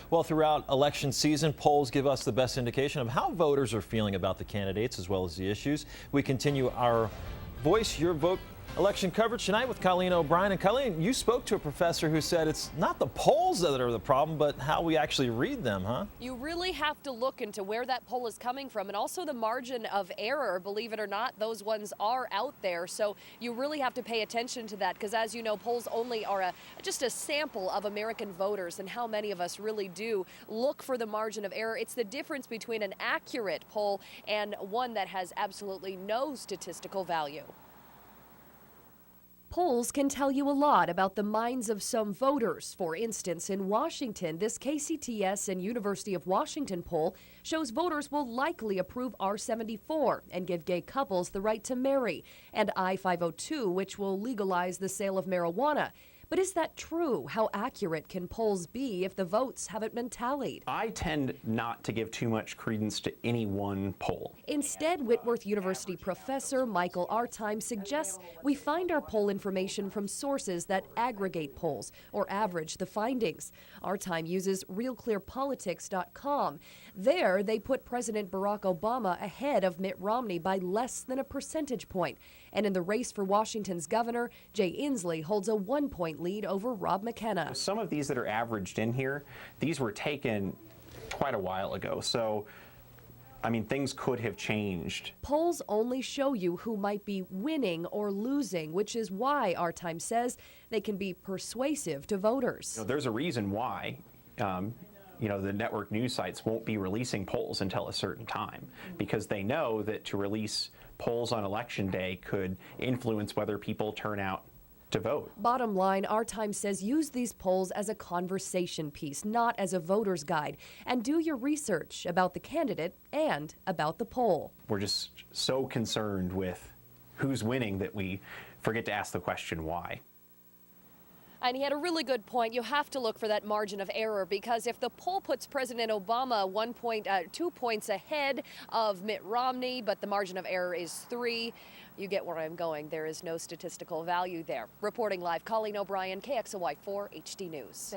Well, throughout election season, polls give us the best indication of how voters are feeling about the candidates as well as the issues. We continue our Voice Your Vote election coverage tonight with Colleen O'Brien. And Colleen, you spoke to a professor who said it's not the polls that are the problem, but how we actually read them, huh? You really have to look into where that poll is coming from and also the margin of error. Believe it or not, those ones are out there. So you really have to pay attention to that because, as you know, polls only are just a sample of American voters and how many of us really do look for the margin of error. It's the difference between an accurate poll and one that has absolutely no statistical value. Polls can tell you a lot about the minds of some voters. For instance, in Washington, this KCTS and University of Washington poll shows voters will likely approve R-74 and give gay couples the right to marry, and I-502, which will legalize the sale of marijuana. But is that true? How accurate can polls be if the votes haven't been tallied? I tend not to give too much credence to any one poll. Instead, Whitworth University professor Michael Artime suggests we find our poll information from sources that aggregate polls or average the findings. Artime uses RealClearPolitics.com. There, they put President Barack Obama ahead of Mitt Romney by less than a percentage point. And in the race for Washington's governor, Jay Inslee holds a 1-point lead over Rob McKenna. Some of these that are averaged in here, these were taken quite a while ago. So, I mean, things could have changed. Polls only show you who might be winning or losing, which is why Artime says they can be persuasive to voters. There's a reason why the network news sites won't be releasing polls until a certain time, because they know that to release polls on election day could influence whether people turn out to vote. Bottom line, Artime says use these polls as a conversation piece, not as a voter's guide, and do your research about the candidate and about the poll. We're just so concerned with who's winning that we forget to ask the question why. And he had a really good point. You have to look for that margin of error, because if the poll puts President Obama 2 points ahead of Mitt Romney, but the margin of error is 3, you get where I'm going. There is no statistical value there. Reporting live, Colleen O'Brien, KXLY4 HD News.